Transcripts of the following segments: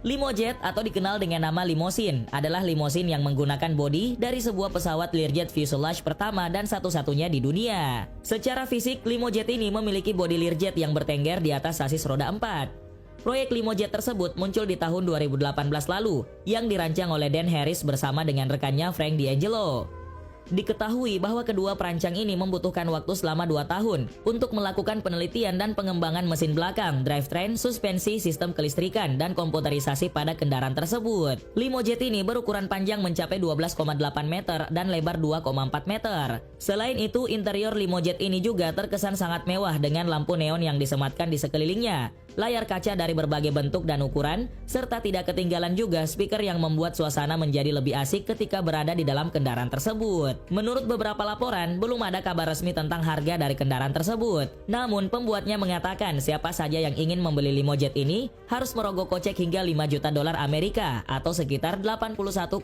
Limojet atau dikenal dengan nama limosin adalah limosin yang menggunakan bodi dari sebuah pesawat Learjet fuselage pertama dan satu-satunya di dunia. Secara fisik, limojet ini memiliki bodi Learjet yang bertengger di atas sasis roda 4. Proyek limojet tersebut muncul di tahun 2018 lalu yang dirancang oleh Dan Harris bersama dengan rekannya Frank D'Angelo. Diketahui bahwa kedua perancang ini membutuhkan waktu selama 2 tahun untuk melakukan penelitian dan pengembangan mesin belakang, drivetrain, suspensi, sistem kelistrikan, dan komputerisasi pada kendaraan tersebut. Limojet ini berukuran panjang mencapai 12,8 meter dan lebar 2,4 meter. Selain itu, interior limojet ini juga terkesan sangat mewah dengan lampu neon yang disematkan di sekelilingnya, layar kaca dari berbagai bentuk dan ukuran, serta tidak ketinggalan juga speaker yang membuat suasana menjadi lebih asik ketika berada di dalam kendaraan tersebut. Menurut beberapa laporan, belum ada kabar resmi tentang harga dari kendaraan tersebut. Namun, pembuatnya mengatakan siapa saja yang ingin membeli limojet ini harus merogoh kocek hingga 5 juta dolar Amerika atau sekitar 81,9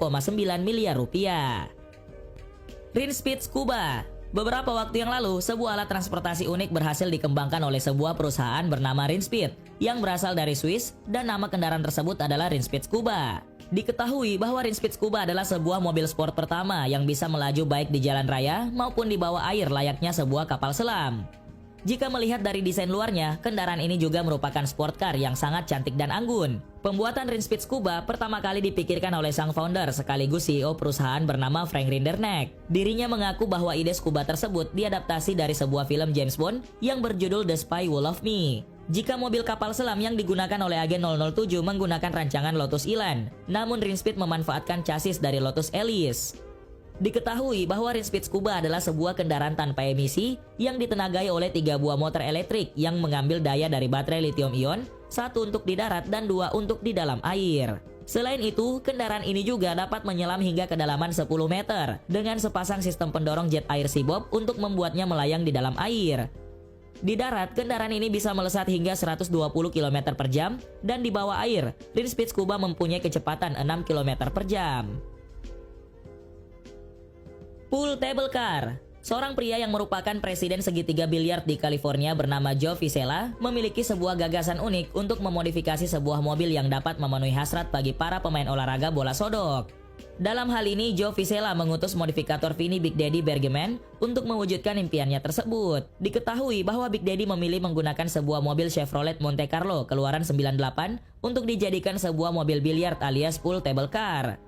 miliar rupiah. Rinspeed Scuba. Beberapa waktu yang lalu, sebuah alat transportasi unik berhasil dikembangkan oleh sebuah perusahaan bernama Rinspeed yang berasal dari Swiss dan nama kendaraan tersebut adalah Rinspeed Scuba. Diketahui bahwa Rinspeed Scuba adalah sebuah mobil sport pertama yang bisa melaju baik di jalan raya maupun di bawah air layaknya sebuah kapal selam. Jika melihat dari desain luarnya, kendaraan ini juga merupakan sport car yang sangat cantik dan anggun. Pembuatan Rinspeed Scuba pertama kali dipikirkan oleh sang founder sekaligus CEO perusahaan bernama Frank Rinderknecht. Dirinya mengaku bahwa ide Scuba tersebut diadaptasi dari sebuah film James Bond yang berjudul The Spy Who Loved Me. Jika mobil kapal selam yang digunakan oleh agen 007 menggunakan rancangan Lotus Elan, namun Rinspeed memanfaatkan chassis dari Lotus Elise. Diketahui bahwa Rinspeed Scuba adalah sebuah kendaraan tanpa emisi yang ditenagai oleh 3 buah motor elektrik yang mengambil daya dari baterai lithium-ion, 1 untuk di darat dan 2 untuk di dalam air. Selain itu, kendaraan ini juga dapat menyelam hingga kedalaman 10 meter dengan sepasang sistem pendorong jet air Seabob untuk membuatnya melayang di dalam air. Di darat, kendaraan ini bisa melesat hingga 120 km per jam dan di bawah air, Rinspeed Scuba mempunyai kecepatan 6 km per jam. Pool Table Car. Seorang pria yang merupakan presiden segitiga biliar di California bernama Joe Fisichella memiliki sebuah gagasan unik untuk memodifikasi sebuah mobil yang dapat memenuhi hasrat bagi para pemain olahraga bola sodok. Dalam hal ini, Joe Fisichella mengutus modifikator Vinny Big Daddy Bergman untuk mewujudkan impiannya tersebut. Diketahui bahwa Big Daddy memilih menggunakan sebuah mobil Chevrolet Monte Carlo keluaran 98 untuk dijadikan sebuah mobil biliar alias pool table car.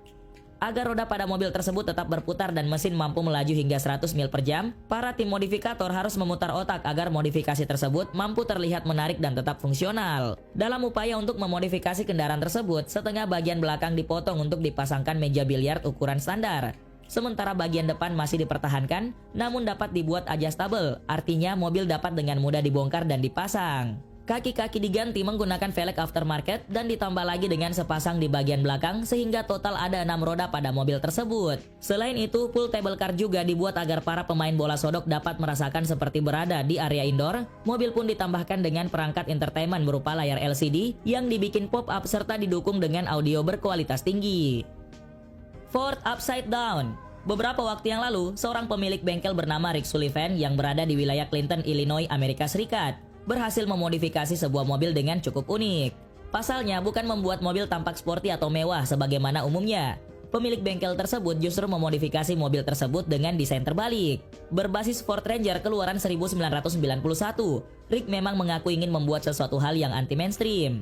Agar roda pada mobil tersebut tetap berputar dan mesin mampu melaju hingga 100 mil per jam, para tim modifikator harus memutar otak agar modifikasi tersebut mampu terlihat menarik dan tetap fungsional. Dalam upaya untuk memodifikasi kendaraan tersebut, setengah bagian belakang dipotong untuk dipasangkan meja biliar ukuran standar. Sementara bagian depan masih dipertahankan, namun dapat dibuat adjustable, artinya mobil dapat dengan mudah dibongkar dan dipasang. Kaki-kaki diganti menggunakan velg aftermarket dan ditambah lagi dengan sepasang di bagian belakang sehingga total ada 6 roda pada mobil tersebut. Selain itu, pool table car juga dibuat agar para pemain bola sodok dapat merasakan seperti berada di area indoor. Mobil pun ditambahkan dengan perangkat entertainment berupa layar LCD yang dibikin pop-up serta didukung dengan audio berkualitas tinggi. Ford Upside Down. Beberapa waktu yang lalu, seorang pemilik bengkel bernama Rick Sullivan yang berada di wilayah Clinton, Illinois, Amerika Serikat berhasil memodifikasi sebuah mobil dengan cukup unik. Pasalnya bukan membuat mobil tampak sporty atau mewah sebagaimana umumnya. Pemilik bengkel tersebut justru memodifikasi mobil tersebut dengan desain terbalik. Berbasis Ford Ranger keluaran 1991, Rick memang mengaku ingin membuat sesuatu hal yang anti-mainstream.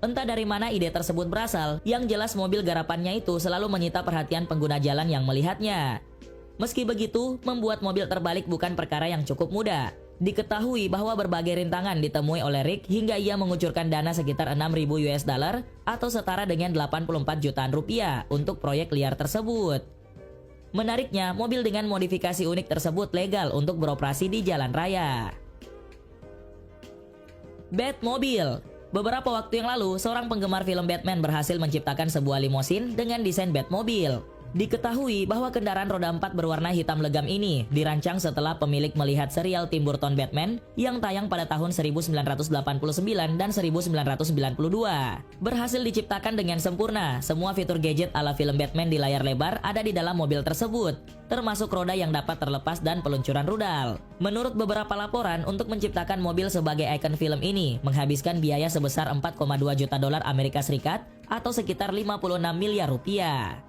Entah dari mana ide tersebut berasal, yang jelas mobil garapannya itu selalu menyita perhatian pengguna jalan yang melihatnya. Meski begitu, membuat mobil terbalik bukan perkara yang cukup mudah. Diketahui bahwa berbagai rintangan ditemui oleh Rick hingga ia mengucurkan dana sekitar 6.000 US dollar atau setara dengan 84 jutaan rupiah untuk proyek liar tersebut. Menariknya, mobil dengan modifikasi unik tersebut legal untuk beroperasi di jalan raya. Batmobile. Beberapa waktu yang lalu, seorang penggemar film Batman berhasil menciptakan sebuah limosin dengan desain Batmobile. Diketahui bahwa kendaraan roda 4 berwarna hitam legam ini dirancang setelah pemilik melihat serial Tim Burton Batman yang tayang pada tahun 1989 dan 1992. Berhasil diciptakan dengan sempurna, semua fitur gadget ala film Batman di layar lebar ada di dalam mobil tersebut, termasuk roda yang dapat terlepas dan peluncuran rudal. Menurut beberapa laporan, untuk menciptakan mobil sebagai ikon film ini menghabiskan biaya sebesar 4,2 juta dolar Amerika Serikat atau sekitar 56 miliar rupiah.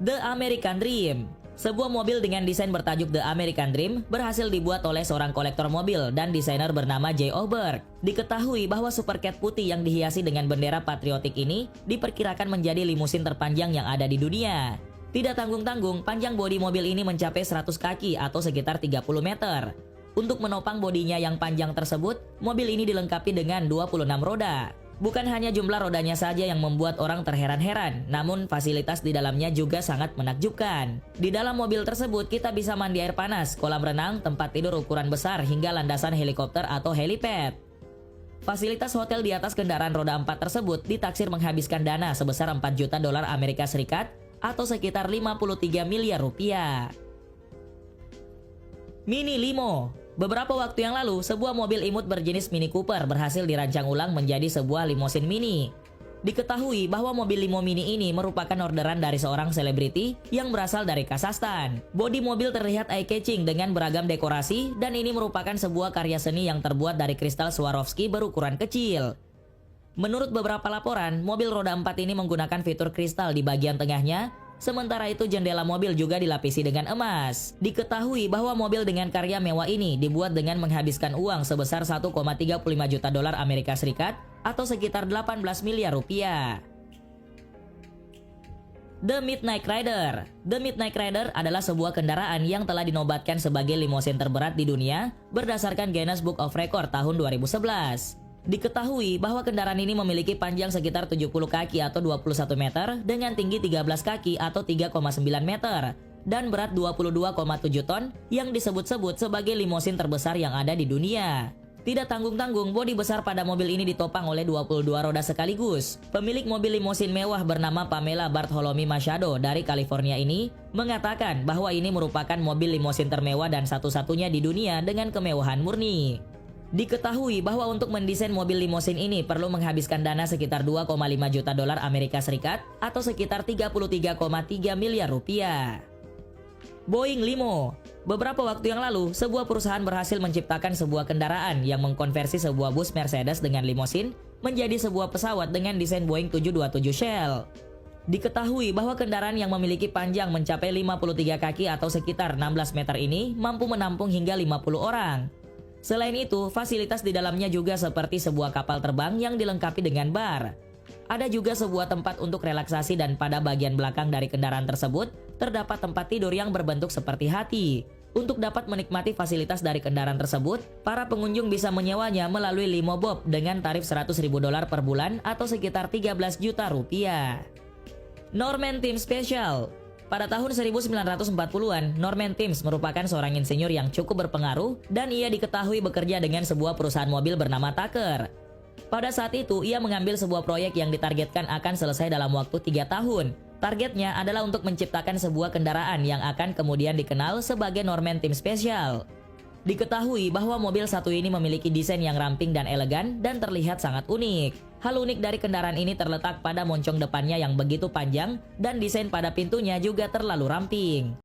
The American Dream. Sebuah mobil dengan desain bertajuk The American Dream berhasil dibuat oleh seorang kolektor mobil dan desainer bernama Jay Oberg. Diketahui bahwa Supercat putih yang dihiasi dengan bendera patriotik ini diperkirakan menjadi limusin terpanjang yang ada di dunia. Tidak tanggung-tanggung, panjang bodi mobil ini mencapai 100 kaki atau sekitar 30 meter. Untuk menopang bodinya yang panjang tersebut, mobil ini dilengkapi dengan 26 roda. Bukan hanya jumlah rodanya saja yang membuat orang terheran-heran, namun fasilitas di dalamnya juga sangat menakjubkan. Di dalam mobil tersebut kita bisa mandi air panas, kolam renang, tempat tidur ukuran besar, hingga landasan helikopter atau helipad. Fasilitas hotel di atas kendaraan roda 4 tersebut ditaksir menghabiskan dana sebesar 4 juta dolar Amerika Serikat atau sekitar 53 miliar rupiah. Mini Limo. Beberapa waktu yang lalu, sebuah mobil imut berjenis Mini Cooper berhasil dirancang ulang menjadi sebuah limosin mini. Diketahui bahwa mobil limo mini ini merupakan orderan dari seorang selebriti yang berasal dari Kazakhstan. Bodi mobil terlihat eye-catching dengan beragam dekorasi dan ini merupakan sebuah karya seni yang terbuat dari kristal Swarovski berukuran kecil. Menurut beberapa laporan, mobil roda 4 ini menggunakan fitur kristal di bagian tengahnya. Sementara itu jendela mobil juga dilapisi dengan emas. Diketahui bahwa mobil dengan karya mewah ini dibuat dengan menghabiskan uang sebesar 1,35 juta dolar Amerika Serikat atau sekitar 18 miliar rupiah. The Midnight Rider. The Midnight Rider adalah sebuah kendaraan yang telah dinobatkan sebagai limosin terberat di dunia berdasarkan Guinness Book of Record tahun 2011. Diketahui bahwa kendaraan ini memiliki panjang sekitar 70 kaki atau 21 meter dengan tinggi 13 kaki atau 3,9 meter dan berat 22,7 ton yang disebut-sebut sebagai limosin terbesar yang ada di dunia. Tidak tanggung-tanggung, bodi besar pada mobil ini ditopang oleh 22 roda sekaligus. Pemilik mobil limosin mewah bernama Pamela Bartholomew Machado dari California ini mengatakan bahwa ini merupakan mobil limosin termewah dan satu-satunya di dunia dengan kemewahan murni. Diketahui bahwa untuk mendesain mobil limosin ini perlu menghabiskan dana sekitar 2,5 juta dolar Amerika Serikat atau sekitar 33,3 miliar rupiah. Boeing Limo. Beberapa waktu yang lalu, sebuah perusahaan berhasil menciptakan sebuah kendaraan yang mengkonversi sebuah bus Mercedes dengan limosin menjadi sebuah pesawat dengan desain Boeing 727 Shell. Diketahui bahwa kendaraan yang memiliki panjang mencapai 53 kaki atau sekitar 16 meter ini mampu menampung hingga 50 orang. Selain itu, fasilitas di dalamnya juga seperti sebuah kapal terbang yang dilengkapi dengan bar. Ada juga sebuah tempat untuk relaksasi dan pada bagian belakang dari kendaraan tersebut terdapat tempat tidur yang berbentuk seperti hati. Untuk dapat menikmati fasilitas dari kendaraan tersebut, para pengunjung bisa menyewanya melalui Limo Bob dengan tarif 100.000 dolar per bulan atau sekitar 13 juta rupiah. Norman Team Special. Pada tahun 1940-an, Norman Timms merupakan seorang insinyur yang cukup berpengaruh dan ia diketahui bekerja dengan sebuah perusahaan mobil bernama Tucker. Pada saat itu, ia mengambil sebuah proyek yang ditargetkan akan selesai dalam waktu 3 tahun. Targetnya adalah untuk menciptakan sebuah kendaraan yang akan kemudian dikenal sebagai Norman Team Special. Diketahui bahwa mobil satu ini memiliki desain yang ramping dan elegan dan terlihat sangat unik. Hal unik dari kendaraan ini terletak pada moncong depannya yang begitu panjang dan desain pada pintunya juga terlalu ramping.